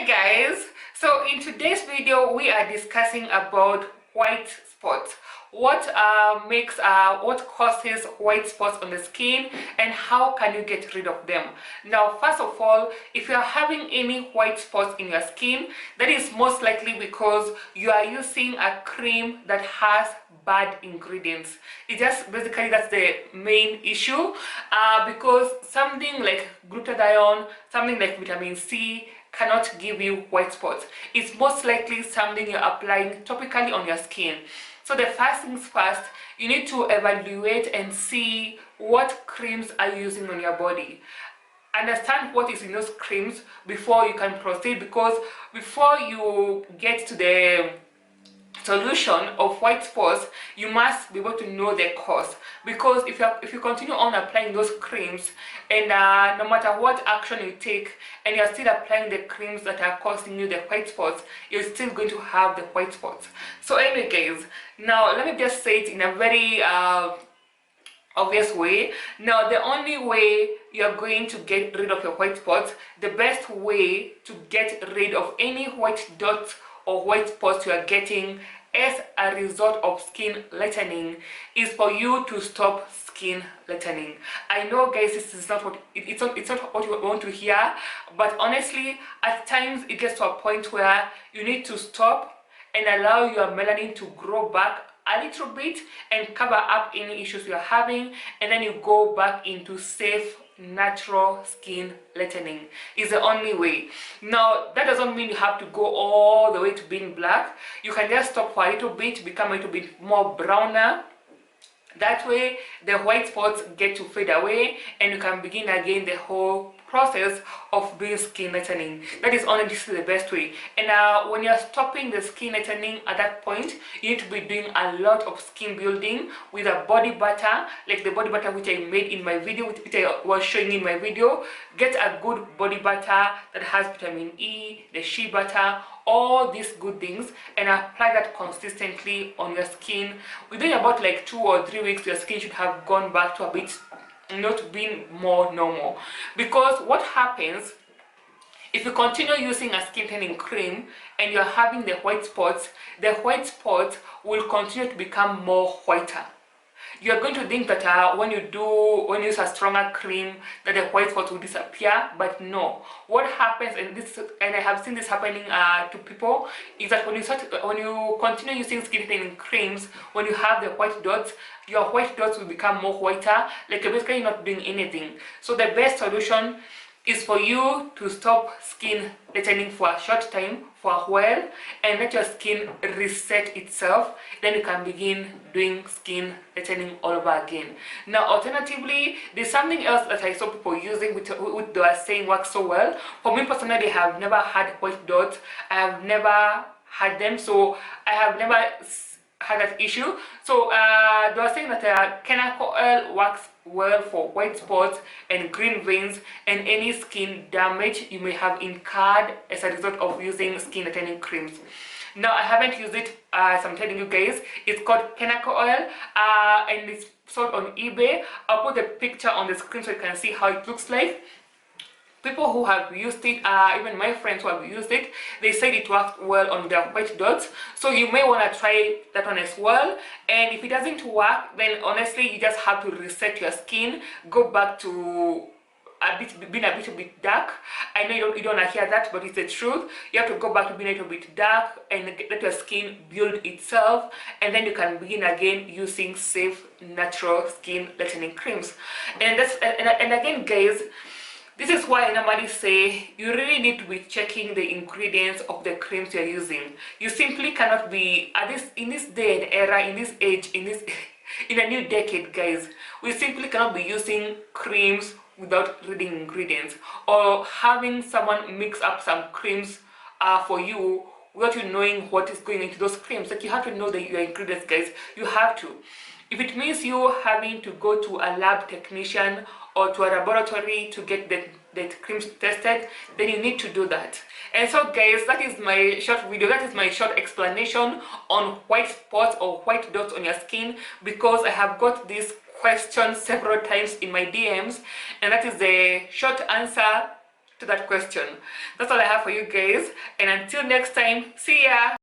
Guys, so in today's video we are discussing about white spots, what causes white spots on the skin and how can you get rid of them. Now, first of all, if you are having any white spots in your skin, that is most likely because you are using a cream that has bad ingredients. It just basically, that's the main issue, because something like glutathione, something like vitamin C cannot give you white spots. It's most likely something you're applying topically on your skin. So the first things first, you need to evaluate and see what creams are you using on your body. Understand what is in those creams before you can proceed, because before you get to the solution of white spots, you must be able to know the cause. Because if you continue on applying those creams and no matter what action you take and you're still applying the creams that are causing you the white spots, you're still going to have the white spots. So anyway guys, now let me just say it in a very obvious way. Now, the only way you're going to get rid of your white spots, the best way to get rid of any white dots or white spots you are getting as a result of skin lightening, is for you to stop skin lightening. I know guys, this is not what it's not what you want to hear, but honestly at times it gets to a point where you need to stop and allow your melanin to grow back a little bit and cover up any issues you're having, and then you go back into safe natural skin lightening. Is the only way. Now, that doesn't mean you have to go all the way to being black. You can just stop for a little bit, become a little bit more browner. That way the white spots get to fade away and you can begin again the whole process of doing skin lightening. That is honestly the best way. And when you're stopping the skin lightening at that point, you need to be doing a lot of skin building with a body butter, like the body butter which I made in my video, which I was showing in my video. Get a good body butter that has vitamin E, the shea butter, all these good things, and apply that consistently on your skin. Within about like 2 or 3 weeks, your skin should have gone back to a bit, not being more normal. Because what happens if you continue using a skin tightening cream and you're having the white spots will continue to become more whiter. You're going to think that when you use a stronger cream that the white spots will disappear, but no. What happens, and I have seen this happening to people, is that when you continue using skin tightening creams, when you have the white dots, your white dots will become more whiter, like you're basically not doing anything. So the best solution is for you to stop skin lightening for a short time, for a while, and let your skin reset itself. Then you can begin doing skin lightening all over again. Now, alternatively, there's something else that I saw people using which they are saying works so well. For me personally, I have never had white dots. I have never had them, so I have never had that issue. So they are saying that Kenako oil works well for white spots and green veins and any skin damage you may have incurred as a result of using skin lightening creams. Now, I haven't used it, as I'm telling you guys. It's called Kenako oil, and it's sold on eBay. I'll put the picture on the screen so you can see how it looks like. People who have used it, even my friends who have used it, they said it works well on their white dots. So you may want to try that one as well. And if it doesn't work, then honestly you just have to reset your skin, go back to being a little bit dark. I know you don't want to hear that, but it's the truth. You have to go back to being a little bit dark and let your skin build itself, and then you can begin again using safe natural skin lightening creams. And again guys, this is why I normally say you really need to be checking the ingredients of the creams you're using. You simply cannot be, in this day and era, in this age, in a new decade guys, we simply cannot be using creams without reading ingredients, or having someone mix up some creams for you without you knowing what is going into those creams. Like, you have to know your ingredients guys. You have to. If it means you having to go to a lab technician or to a laboratory to get the creams tested, then you need to do that. And so guys, that is my short video, that is my short explanation on white spots or white dots on your skin, because I have got this question several times in my DMs, and that is the short answer to that question. That's all I have for you guys, and until next time, see ya.